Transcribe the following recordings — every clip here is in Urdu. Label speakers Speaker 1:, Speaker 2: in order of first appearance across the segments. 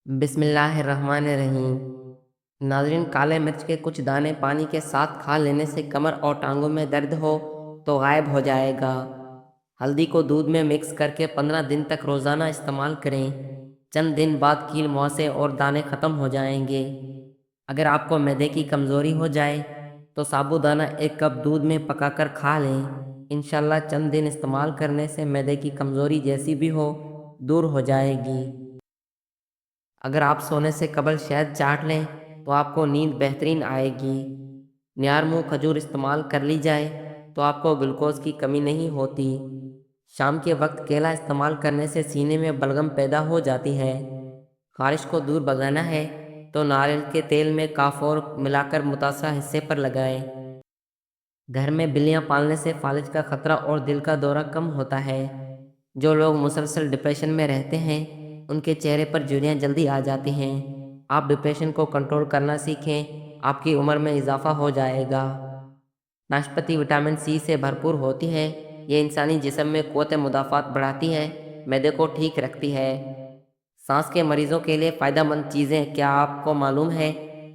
Speaker 1: بسم اللہ الرحمن الرحیم۔ ناظرین، کالے مرچ کے کچھ دانے پانی کے ساتھ کھا لینے سے کمر اور ٹانگوں میں درد ہو تو غائب ہو جائے گا۔ ہلدی کو دودھ میں مکس کر کے 15 دن تک روزانہ استعمال کریں۔ چند دن بعد کیل موسے اور دانے ختم ہو جائیں گے۔ اگر آپ کو معدے کی کمزوری ہو جائے تو سابودانہ 1 کپ دودھ میں پکا کر کھا لیں۔ انشاءاللہ چند دن استعمال کرنے سے معدے کی کمزوری جیسی بھی ہو دور ہو جائے گی۔ اگر آپ سونے سے قبل شہد چاٹ لیں تو آپ کو نیند بہترین آئے گی۔ نیارمو کھجور استعمال کر لی جائے تو آپ کو گلوکوز کی کمی نہیں ہوتی۔ شام کے وقت کیلا استعمال کرنے سے سینے میں بلغم پیدا ہو جاتی ہے۔ خارش کو دور بھگانا ہے تو ناریل کے تیل میں کافور ملا کر متاثرہ حصے پر لگائیں۔ گھر میں بلیاں پالنے سے فالج کا خطرہ اور دل کا دورہ کم ہوتا ہے۔ جو لوگ مسلسل ڈپریشن میں رہتے ہیں ان کے چہرے پر جھریاں جلدی آ جاتی ہیں۔ آپ ڈپریشن کو کنٹرول کرنا سیکھیں، آپ کی عمر میں اضافہ ہو جائے گا۔ ناشپاتی وٹامن سی سے بھرپور ہوتی ہے۔ یہ انسانی جسم میں قوت مدافعت بڑھاتی ہے، معدے کو ٹھیک رکھتی ہے۔ سانس کے مریضوں کے لیے فائدہ مند چیزیں۔ کیا آپ کو معلوم ہے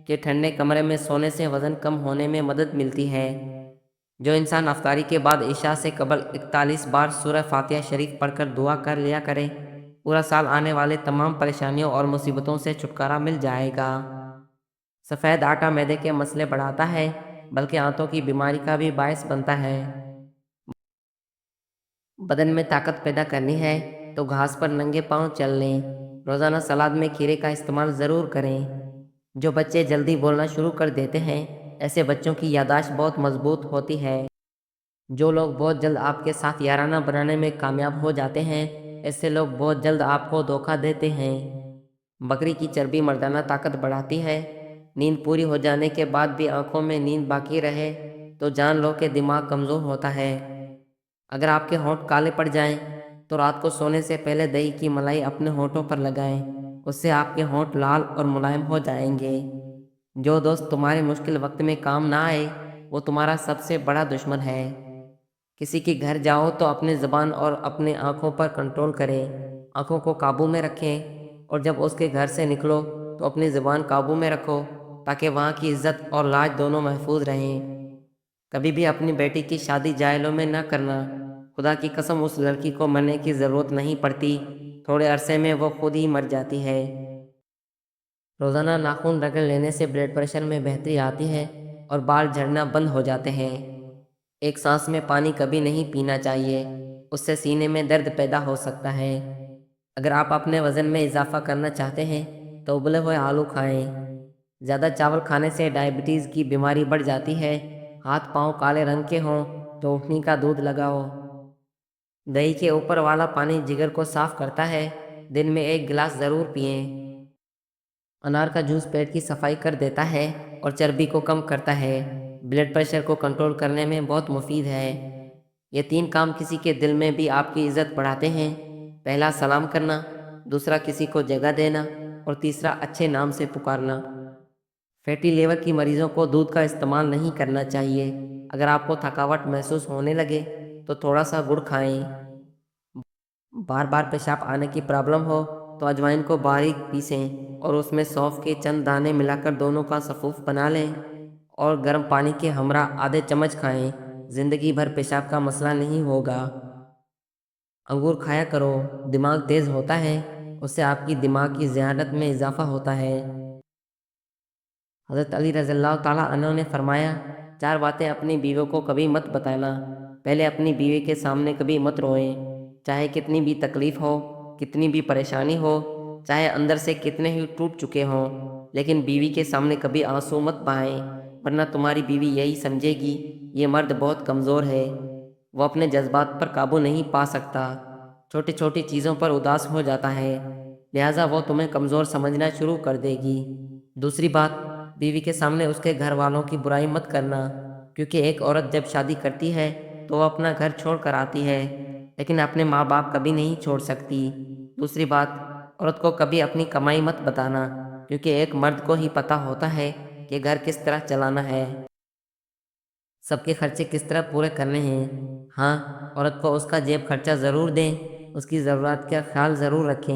Speaker 1: کہ ٹھنڈے کمرے میں سونے سے وزن کم ہونے میں مدد ملتی ہے؟ جو انسان افطاری کے بعد عشاء سے قبل 41 بار سورہ فاتحہ شریف پڑھ کر دعا کر لیا کرے، پورا سال آنے والے تمام پریشانیوں اور مصیبتوں سے چھٹکارا مل جائے گا۔ سفید آٹا معدے کے مسئلے بڑھاتا ہے بلکہ آنتوں کی بیماری کا بھی باعث بنتا ہے۔ بدن میں طاقت پیدا کرنی ہے تو گھاس پر ننگے پاؤں چل لیں۔ روزانہ سلاد میں کھیرے کا استعمال ضرور کریں۔ جو بچے جلدی بولنا شروع کر دیتے ہیں ایسے بچوں کی یادداشت بہت مضبوط ہوتی ہے۔ جو لوگ بہت جلد آپ کے ساتھ یارانہ بنانے میں کامیاب ہو جاتے ہیں ایسے لوگ بہت جلد آپ کو دھوکہ دیتے ہیں۔ بکری کی چربی مردانہ طاقت بڑھاتی ہے۔ نیند پوری ہو جانے کے بعد بھی آنکھوں میں نیند باقی رہے تو جان لو کہ دماغ کمزور ہوتا ہے۔ اگر آپ کے ہونٹ کالے پڑ جائیں تو رات کو سونے سے پہلے دہی کی ملائی اپنے ہونٹوں پر لگائیں، اس سے آپ کے ہونٹ لال اور ملائم ہو جائیں گے۔ جو دوست تمہارے مشکل وقت میں کام نہ آئے وہ تمہارا سب سے بڑا دشمن ہے۔ کسی کے گھر جاؤ تو اپنے زبان اور اپنے آنکھوں پر کنٹرول کریں۔ آنکھوں کو قابو میں رکھیں اور جب اس کے گھر سے نکلو تو اپنی زبان قابو میں رکھو تاکہ وہاں کی عزت اور لاج دونوں محفوظ رہیں۔ کبھی بھی اپنی بیٹی کی شادی جاہلوں میں نہ کرنا۔ خدا کی قسم اس لڑکی کو مرنے کی ضرورت نہیں پڑتی، تھوڑے عرصے میں وہ خود ہی مر جاتی ہے۔ روزانہ ناخن رگڑ لینے سے بلڈ پریشر میں بہتری آتی ہے اور بال جھڑنا بند ہو جاتے ہیں۔ ایک سانس میں پانی کبھی نہیں پینا چاہیے، اس سے سینے میں درد پیدا ہو سکتا ہے۔ اگر آپ اپنے وزن میں اضافہ کرنا چاہتے ہیں تو ابلے ہوئے آلو کھائیں۔ زیادہ چاول کھانے سے ڈائبٹیز کی بیماری بڑھ جاتی ہے۔ ہاتھ پاؤں کالے رنگ کے ہوں تو اونٹنی کا دودھ لگاؤ۔ دہی کے اوپر والا پانی جگر کو صاف کرتا ہے، دن میں 1 گلاس ضرور پئیں۔ انار کا جوس پیٹ کی صفائی کر دیتا ہے اور چربی کو کم کرتا ہے، بلڈ پریشر کو کنٹرول کرنے میں بہت مفید ہے۔ یہ 3 کام کسی کے دل میں بھی آپ کی عزت بڑھاتے ہیں۔ پہلا سلام کرنا، دوسرا کسی کو جگہ دینا اور تیسرا اچھے نام سے پکارنا۔ فیٹی لیور کی مریضوں کو دودھ کا استعمال نہیں کرنا چاہیے۔ اگر آپ کو تھکاوٹ محسوس ہونے لگے تو تھوڑا سا گڑ کھائیں۔ بار بار پیشاب آنے کی پرابلم ہو تو اجوائن کو باریک پیسیں اور اس میں سونف کے چند دانے ملا کر دونوں کا سفوف بنا لیں اور گرم پانی کے ہمراہ آدھے چمچ کھائیں۔ زندگی بھر پیشاب کا مسئلہ نہیں ہوگا۔ انگور کھایا کرو، دماغ تیز ہوتا ہے، اس سے آپ کی دماغ کی ذہانت میں اضافہ ہوتا ہے۔ حضرت علی رضی اللہ تعالیٰ عنہ نے فرمایا، 4 باتیں اپنی بیوی کو کبھی مت بتانا۔ پہلے اپنی بیوی کے سامنے کبھی مت روئیں، چاہے کتنی بھی تکلیف ہو، کتنی بھی پریشانی ہو، چاہے اندر سے کتنے ہی ٹوٹ چکے ہوں، لیکن بیوی کے سامنے کبھی آنسو مت بہائیں، ورنہ تمہاری بیوی یہی سمجھے گی یہ مرد بہت کمزور ہے، وہ اپنے جذبات پر قابو نہیں پا سکتا، چھوٹی چھوٹی چیزوں پر اداس ہو جاتا ہے، لہٰذا وہ تمہیں کمزور سمجھنا شروع کر دے گی۔ دوسری بات، بیوی کے سامنے اس کے گھر والوں کی برائی مت کرنا، کیونکہ ایک عورت جب شادی کرتی ہے تو وہ اپنا گھر چھوڑ کر آتی ہے، لیکن اپنے ماں باپ کبھی نہیں چھوڑ سکتی۔ دوسری بات، عورت کو کبھی اپنی کمائی مت بتانا، کیونکہ ایک مرد کو ہی پتہ ہوتا ہے کہ گھر کس طرح چلانا ہے، سب کے خرچے کس طرح پورے کرنے ہیں۔ ہاں، عورت کو اس کا جیب خرچہ ضرور دیں، اس کی ضروریات کا خیال ضرور رکھیں۔